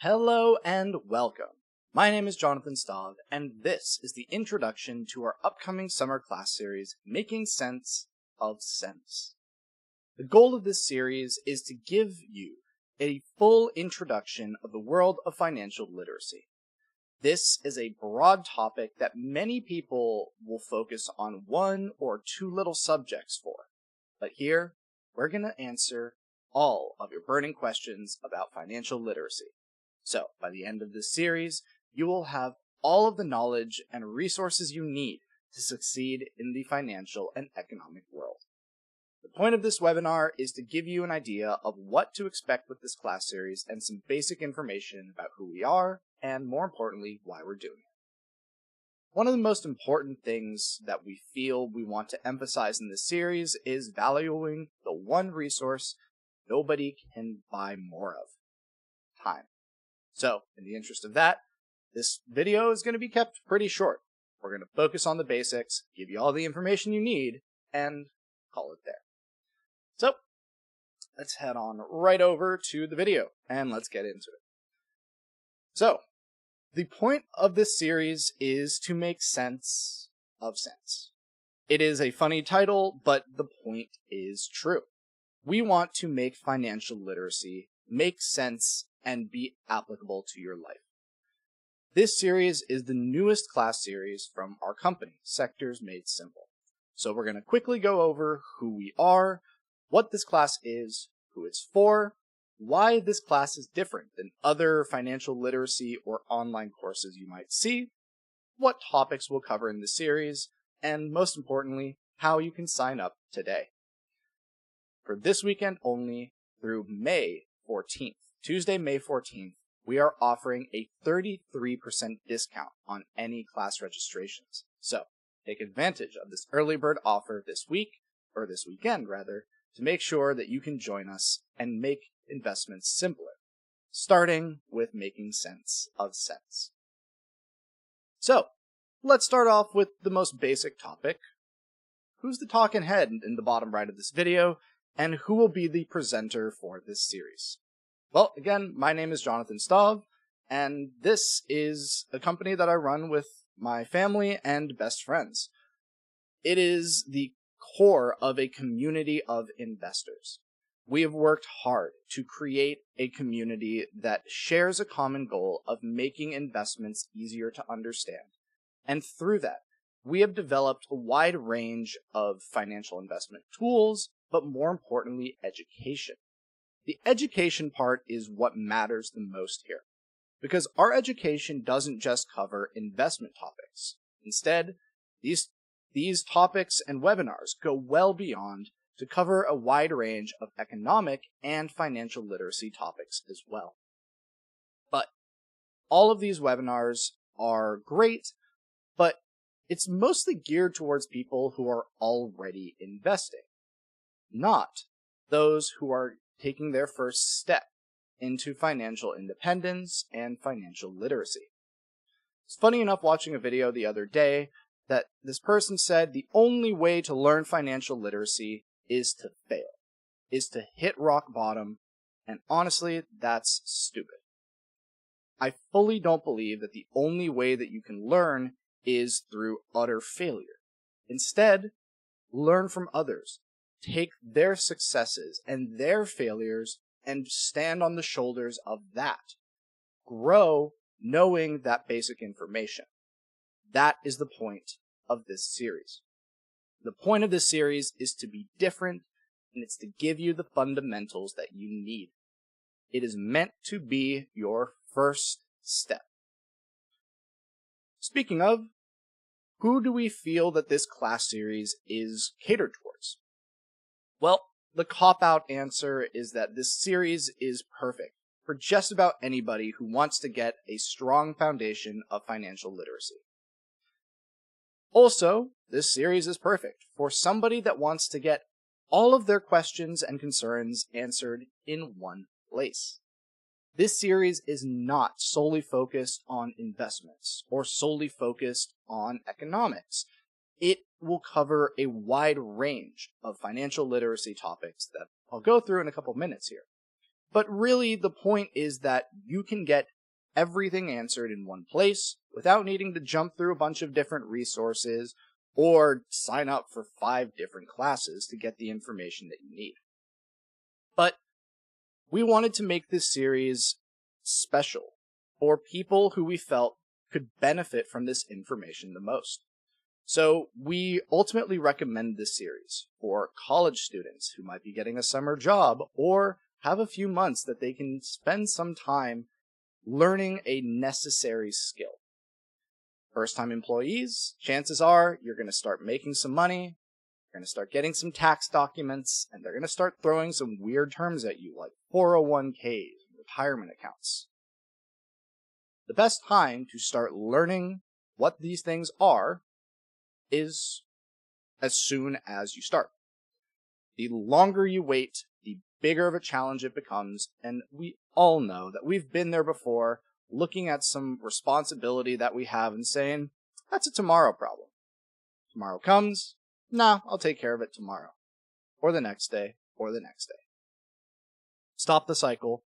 Hello and welcome. My name is Jonathan Stav, and this is the introduction to our upcoming summer class series, Making Sense of Sense. The goal of this series is to give you a full introduction of the world of financial literacy. This is a broad topic that many people will focus on one or two little subjects for, but here we're going to answer all of your burning questions about financial literacy. So, by the end of this series, you will have all of the knowledge and resources you need to succeed in the financial and economic world. The point of this webinar is to give you an idea of what to expect with this class series and some basic information about who we are and, more importantly, why we're doing it. One of the most important things that we feel we want to emphasize in this series is valuing the one resource nobody can buy more of: time. So, in the interest of that, this video is going to be kept pretty short. We're going to focus on the basics, give you all the information you need, and call it there. So, let's head on right over to the video, and let's get into it. So, the point of this series is to make sense of sense. It is a funny title, but the point is true. We want to make financial literacy make sense and be applicable to your life. This series is the newest class series from our company, Sectors Made Simple. So we're going to quickly go over who we are, what this class is, who it's for, why this class is different than other financial literacy or online courses you might see, what topics we'll cover in the series, and most importantly, how you can sign up today. For this weekend only through May 14th, Tuesday, May 14th, we are offering a 33% discount on any class registrations. So, take advantage of this early bird offer this weekend, to make sure that you can join us and make investments simpler, starting with making sense of sense. So, let's start off with the most basic topic. Who's the talking head in the bottom right of this video, and who will be the presenter for this series? Well, again, my name is Jonathan Stav, and this is a company that I run with my family and best friends. It is the core of a community of investors. We have worked hard to create a community that shares a common goal of making investments easier to understand. And through that, we have developed a wide range of financial investment tools, but more importantly, education. The education part is what matters the most here, because our education doesn't just cover investment topics. Instead, these topics and webinars go well beyond to cover a wide range of economic and financial literacy topics as well. But all of these webinars are great, but it's mostly geared towards people who are already investing, not those who are taking their first step into financial independence and financial literacy. It's funny enough watching a video the other day that this person said the only way to learn financial literacy is to fail, is to hit rock bottom, and honestly, that's stupid. I fully don't believe that the only way that you can learn is through utter failure. Instead, learn from others. Take their successes and their failures and stand on the shoulders of that. Grow knowing that basic information. That is the point of this series. The point of this series is to be different, and it's to give you the fundamentals that you need. It is meant to be your first step. Speaking of, who do we feel that this class series is catered towards? Well, the cop-out answer is that this series is perfect for just about anybody who wants to get a strong foundation of financial literacy. Also, this series is perfect for somebody that wants to get all of their questions and concerns answered in one place. This series is not solely focused on investments or solely focused on economics. It will cover a wide range of financial literacy topics that I'll go through in a couple minutes here. But really, the point is that you can get everything answered in one place without needing to jump through a bunch of different resources or sign up for 5 different classes to get the information that you need. But we wanted to make this series special for people who we felt could benefit from this information the most. So we ultimately recommend this series for college students who might be getting a summer job or have a few months that they can spend some time learning a necessary skill. First-time employees, chances are you're going to start making some money, you're going to start getting some tax documents, and they're going to start throwing some weird terms at you like 401ks, retirement accounts. The best time to start learning what these things are is as soon as you start. The longer you wait, the bigger of a challenge it becomes, and we all know that we've been there before, looking at some responsibility that we have and saying, that's a tomorrow problem. Tomorrow comes, nah, I'll take care of it tomorrow. Or the next day, or the next day. Stop the cycle,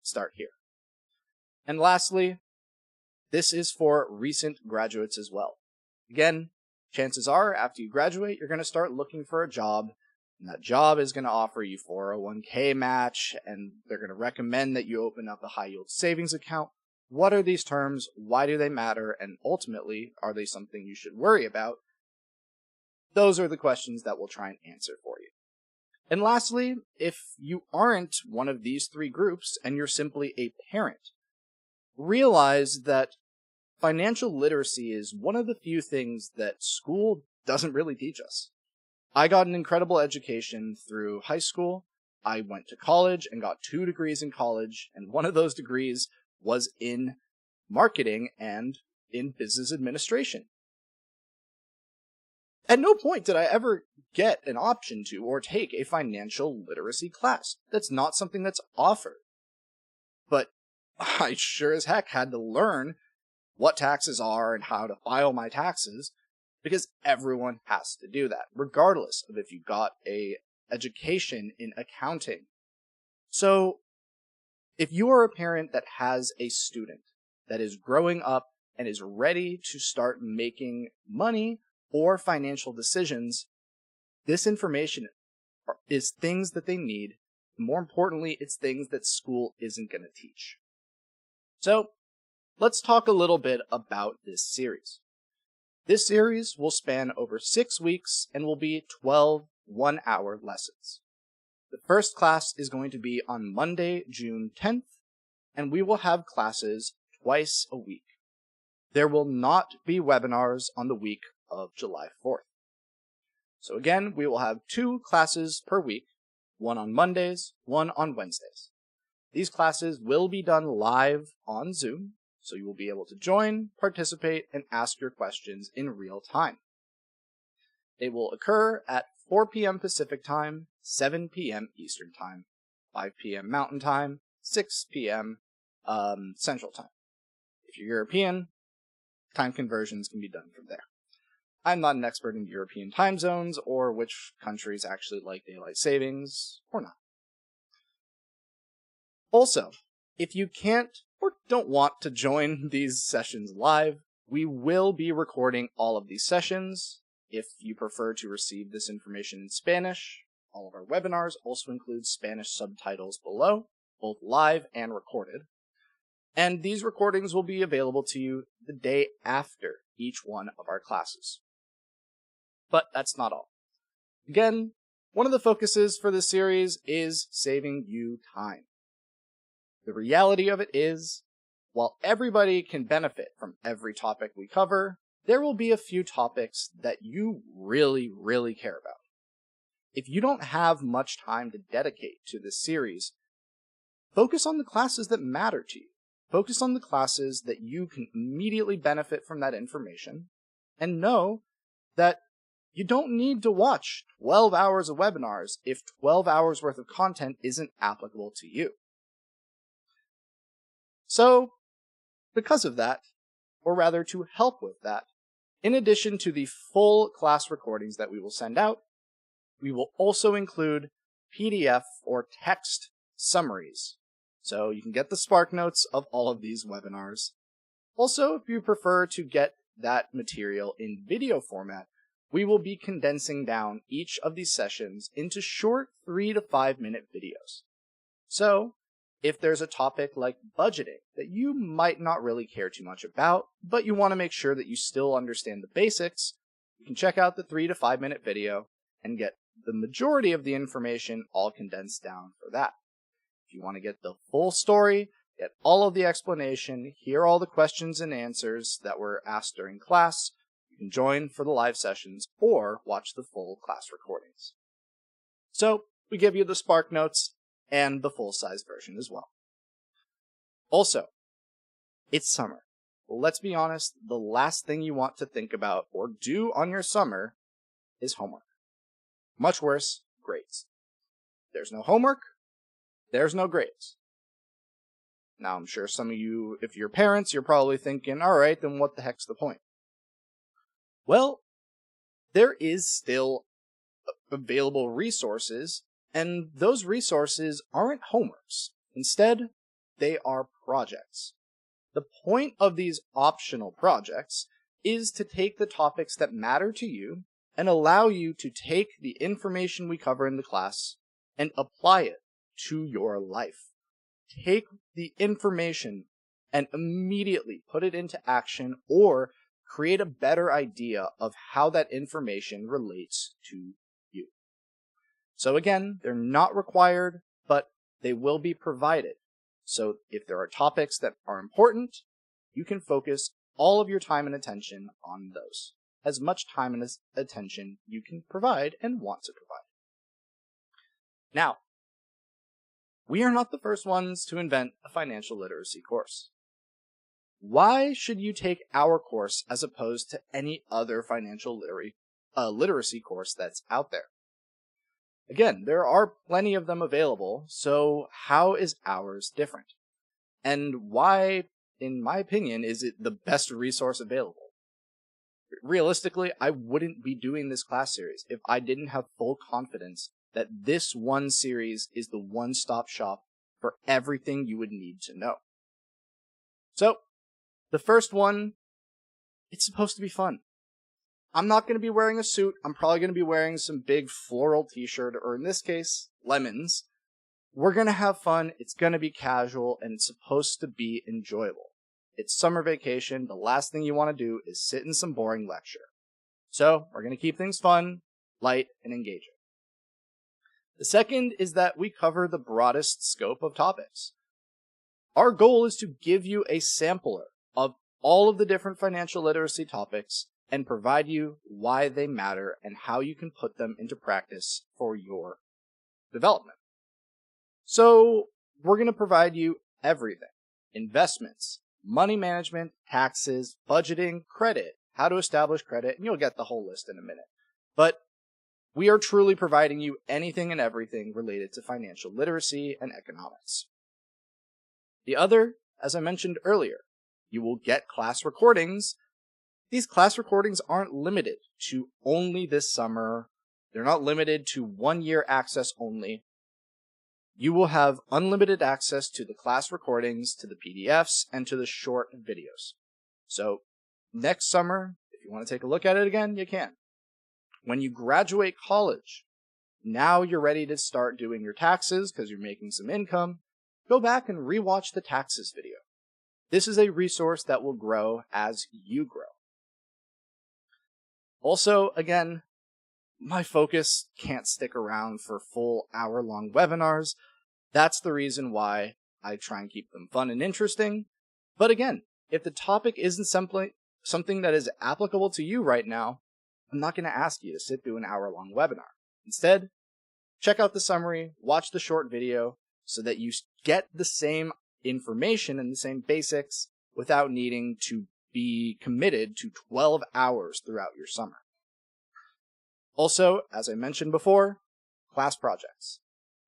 start here. And lastly, this is for recent graduates as well. Again, chances are after you graduate, you're going to start looking for a job, and that job is going to offer you 401k match, and they're going to recommend that you open up a high-yield savings account. What are these terms? Why do they matter? And ultimately, are they something you should worry about? Those are the questions that we'll try and answer for you. And lastly, if you aren't one of these 3 groups and you're simply a parent, realize that financial literacy is one of the few things that school doesn't really teach us. I got an incredible education through high school. I went to college and got 2 degrees in college, and one of those degrees was in marketing and in business administration. At no point did I ever get an option to or take a financial literacy class. That's not something that's offered. But I sure as heck had to learn what taxes are and how to file my taxes, because everyone has to do that, regardless of if you got a education in accounting. So, if you are a parent that has a student that is growing up and is ready to start making money or financial decisions, this information is things that they need. More importantly, it's things that school isn't going to teach. So, let's talk a little bit about this series. This series will span over 6 weeks and will be 12 one-hour lessons. The first class is going to be on Monday, June 10th, and we will have classes twice a week. There will not be webinars on the week of July 4th. So again, we will have 2 classes per week, one on Mondays, one on Wednesdays. These classes will be done live on Zoom, so you will be able to join, participate, and ask your questions in real time. They will occur at 4 p.m. Pacific Time, 7 p.m. Eastern Time, 5 p.m. Mountain Time, 6 p.m. Central Time. If you're European, time conversions can be done from there. I'm not an expert in European time zones or which countries actually like daylight savings or not. Also, if you can't or don't want to join these sessions live, we will be recording all of these sessions. If you prefer to receive this information in Spanish, all of our webinars also include Spanish subtitles below, both live and recorded. And these recordings will be available to you the day after each one of our classes. But that's not all. Again, one of the focuses for this series is saving you time. The reality of it is, while everybody can benefit from every topic we cover, there will be a few topics that you really, really care about. If you don't have much time to dedicate to this series, focus on the classes that matter to you. Focus on the classes that you can immediately benefit from that information, and know that you don't need to watch 12 hours of webinars if 12 hours worth of content isn't applicable to you. So, because of that, or rather to help with that, in addition to the full class recordings that we will send out, we will also include PDF or text summaries. So you can get the Spark Notes of all of these webinars. Also, if you prefer to get that material in video format, we will be condensing down each of these sessions into short 3 to 5 minute videos. So, if there's a topic like budgeting that you might not really care too much about, but you want to make sure that you still understand the basics, you can check out the 3 to 5 minute video and get the majority of the information all condensed down for that. If you want to get the full story, get all of the explanation, hear all the questions and answers that were asked during class, you can join for the live sessions or watch the full class recordings. So, we give you the Spark Notes and the full-size version as well. Also, it's summer. Well, let's be honest, the last thing you want to think about or do on your summer is homework. Much worse, grades. There's no homework, there's no grades. Now, I'm sure some of you, if you're parents, you're probably thinking, alright, then what the heck's the point? Well, there is still available resources, and those resources aren't homeworks. Instead, they are projects. The point of these optional projects is to take the topics that matter to you and allow you to take the information we cover in the class and apply it to your life. Take the information and immediately put it into action or create a better idea of how that information relates to you. So again, they're not required, but they will be provided. So if there are topics that are important, you can focus all of your time and attention on those. As much time and attention you can provide and want to provide. Now, we are not the first ones to invent a financial literacy course. Why should you take our course as opposed to any other financial literacy course that's out there? Again, there are plenty of them available, so how is ours different? And why, in my opinion, is it the best resource available? Realistically, I wouldn't be doing this class series if I didn't have full confidence that this one series is the one-stop shop for everything you would need to know. So, the first one, it's supposed to be fun. I'm not going to be wearing a suit. I'm probably going to be wearing some big floral t-shirt, or in this case, lemons. We're going to have fun. It's going to be casual, and it's supposed to be enjoyable. It's summer vacation. The last thing you want to do is sit in some boring lecture. So, we're going to keep things fun, light, and engaging. The second is that we cover the broadest scope of topics. Our goal is to give you a sampler of all of the different financial literacy topics and provide you why they matter and how you can put them into practice for your development. So, we're going to provide you everything. Investments, money management, taxes, budgeting, credit, how to establish credit, and you'll get the whole list in a minute. But we are truly providing you anything and everything related to financial literacy and economics. The other, as I mentioned earlier, you will get class recordings. These class recordings aren't limited to only this summer. They're not limited to 1 year access only. You will have unlimited access to the class recordings, to the PDFs, and to the short videos. So, next summer, if you want to take a look at it again, you can. When you graduate college, now you're ready to start doing your taxes because you're making some income, go back and rewatch the taxes video. This is a resource that will grow as you grow. Also, again, my focus can't stick around for full hour-long webinars. That's the reason why I try and keep them fun and interesting. But again, if the topic isn't something that is applicable to you right now, I'm not going to ask you to sit through an hour-long webinar. Instead, check out the summary, watch the short video, so that you get the same information and the same basics without needing to be committed to 12 hours throughout your summer. Also, as I mentioned before, class projects.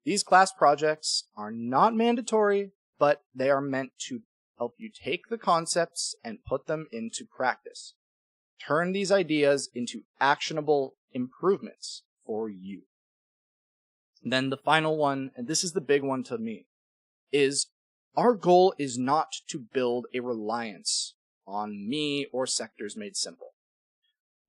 These class projects are not mandatory, but they are meant to help you take the concepts and put them into practice. Turn these ideas into actionable improvements for you. And then the final one, and this is the big one to me, is our goal is not to build a reliance on me or Sectors Made Simple.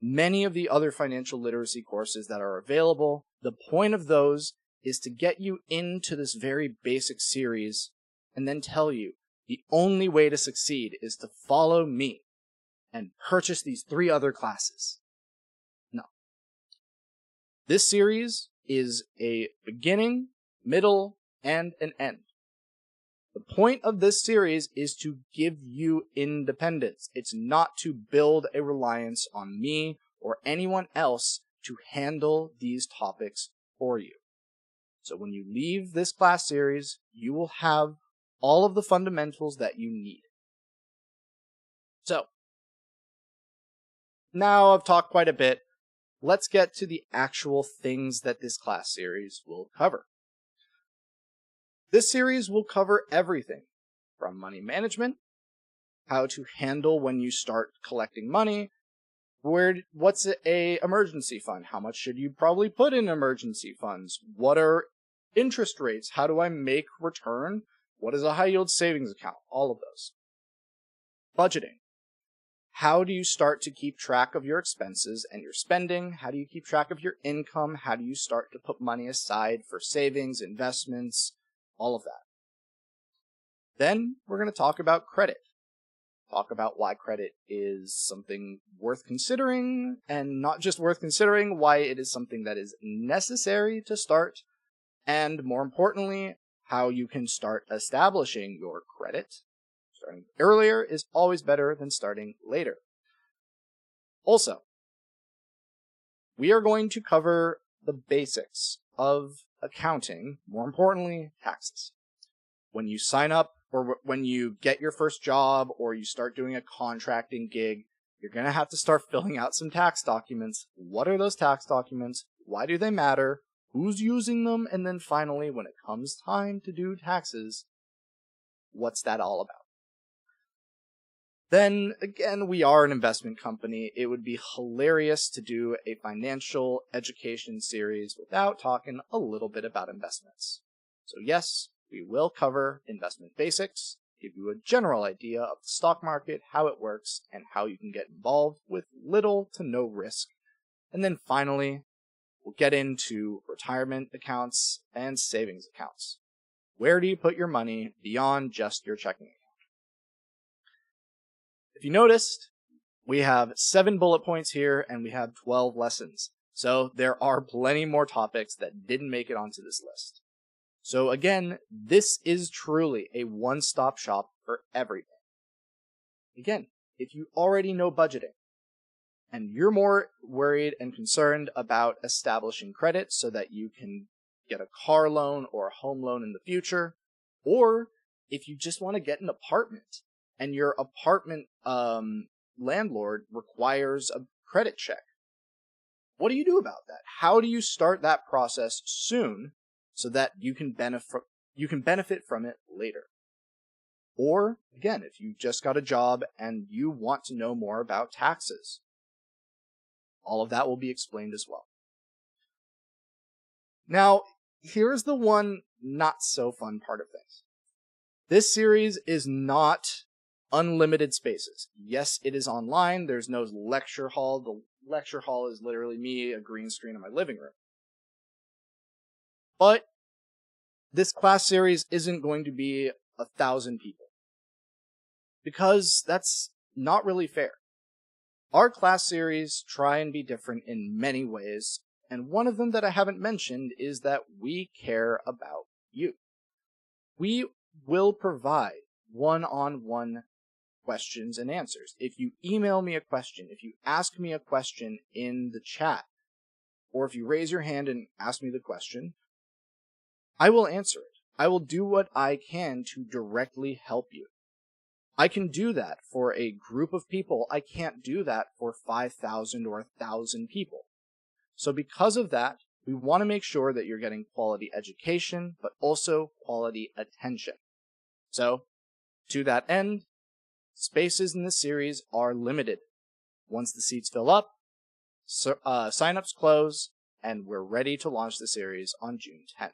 Many of the other financial literacy courses that are available, the point of those is to get you into this very basic series and then tell you the only way to succeed is to follow me and purchase these 3 other classes. No. This series is a beginning, middle, and an end. The point of this series is to give you independence. It's not to build a reliance on me or anyone else to handle these topics for you. So when you leave this class series, you will have all of the fundamentals that you need. So, now I've talked quite a bit. Let's get to the actual things that this class series will cover. This series will cover everything from money management, how to handle when you start collecting money, what's a emergency fund, how much should you probably put in emergency funds, what are interest rates, how do I make return, what is a high yield savings account, all of those. Budgeting. How do you start to keep track of your expenses and your spending? How do you keep track of your income? How do you start to put money aside for savings, investments, all of that? Then we're going to talk about credit. Talk about why credit is something worth considering, and not just worth considering, why it is something that is necessary to start, and more importantly, how you can start establishing your credit. Starting earlier is always better than starting later. Also, we are going to cover the basics of accounting, more importantly, taxes. When you sign up, or when you get your first job, or you start doing a contracting gig, you're going to have to start filling out some tax documents. What are those tax documents? Why do they matter? Who's using them? And then finally, when it comes time to do taxes, what's that all about? Then, again, we are an investment company. It would be hilarious to do a financial education series without talking a little bit about investments. So yes, we will cover investment basics, give you a general idea of the stock market, how it works, and how you can get involved with little to no risk. And then finally, we'll get into retirement accounts and savings accounts. Where do you put your money beyond just your checking account? If you noticed, we have 7 bullet points here and we have 12 lessons. So there are plenty more topics that didn't make it onto this list. So again, this is truly a one-stop shop for everything. Again, if you already know budgeting and you're more worried and concerned about establishing credit so that you can get a car loan or a home loan in the future, or if you just want to get an apartment and your apartment landlord requires a credit check, what do you do about that? How do you start that process soon so that you can benefit from it later? Or, again, if you just got a job and you want to know more about taxes, all of that will be explained as well. Now, here's the one not so fun part of things. This series is not unlimited spaces. Yes, it is online. There's no lecture hall. The lecture hall is literally me, a green screen in my living room. But this class series isn't going to be 1,000 people, because that's not really fair. Our class series try and be different in many ways, and one of them that I haven't mentioned is that we care about you. We will provide one-on-one questions and answers. If you email me a question, if you ask me a question in the chat, or if you raise your hand and ask me the question, I will answer it. I will do what I can to directly help you. I can do that for a group of people. I can't do that for 5,000 or 1,000 people. So because of that, we want to make sure that you're getting quality education, but also quality attention. So, to that end, spaces in this series are limited. Once the seats fill up, sign-ups close, and we're ready to launch the series on June 10th.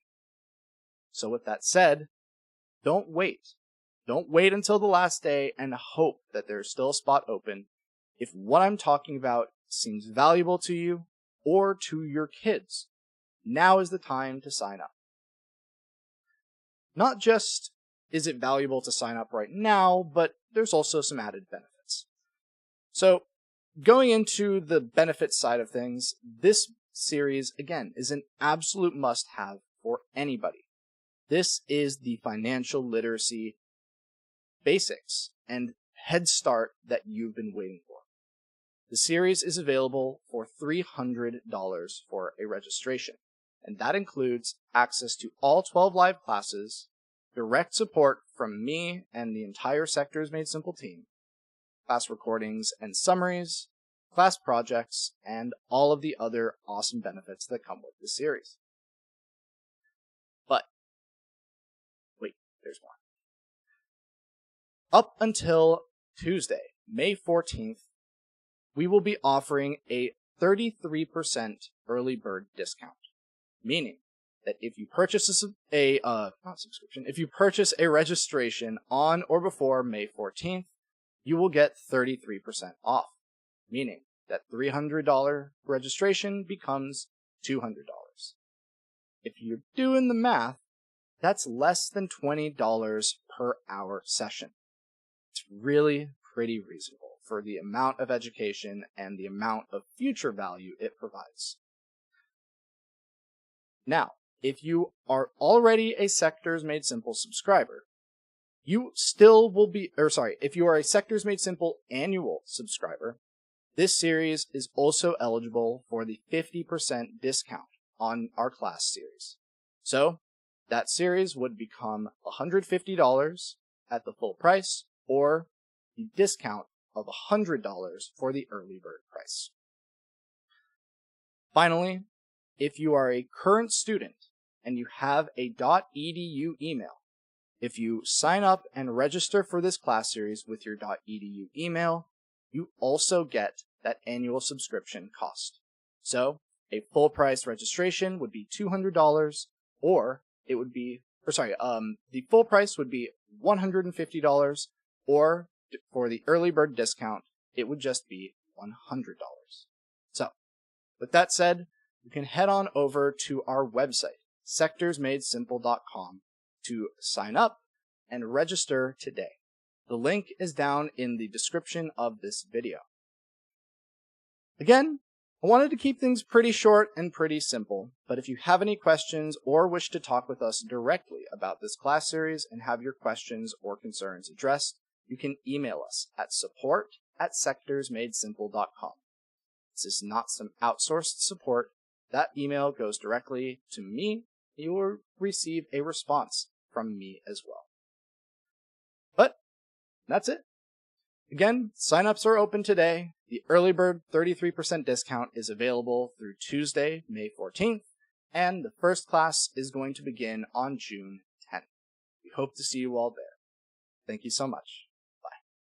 So with that said, don't wait. Don't wait until the last day and hope that there's still a spot open. If what I'm talking about seems valuable to you or to your kids, now is the time to sign up. Not just is it valuable to sign up right now, but there's also some added benefits. So, going into the benefits side of things, this series, again, is an absolute must-have for anybody. This is the financial literacy basics and head start that you've been waiting for. The series is available for $300 for a registration, and that includes access to all 12 live classes, direct support from me and the entire Sectors Made Simple team, class recordings and summaries, class projects, and all of the other awesome benefits that come with the series. But, wait, there's more. Up until Tuesday, May 14th, we will be offering a 33% early bird discount, meaning that if you purchase if you purchase a registration on or before May 14th, you will get 33% off, meaning that $300 registration becomes $200. If you're doing the math, that's less than $20 per hour session. It's really pretty reasonable for the amount of education and the amount of future value it provides. Now, if you are already a Sectors Made Simple subscriber, if you are a Sectors Made Simple annual subscriber, this series is also eligible for the 50% discount on our class series. So, that series would become $150 at the full price, or the discount of $100 for the early bird price. Finally, if you are a current student and you have a .edu email, if you sign up and register for this class series with your .edu email, you also get that annual subscription cost. So, a full price registration would be $200, or the full price would be $150, or for the early bird discount, it would just be $100. So, with that said, you can head on over to our website, sectorsmadesimple.com, to sign up and register today. The link is down in the description of this video. Again, I wanted to keep things pretty short and pretty simple, but if you have any questions or wish to talk with us directly about this class series and have your questions or concerns addressed, you can email us at support@sectorsmadesimple.com. This is not some outsourced support. That email goes directly to me. You will receive a response from me as well. But that's it. Again, signups are open today. The early bird 33% discount is available through Tuesday, May 14th, and the first class is going to begin on June 10th. We hope to see you all there. Thank you so much.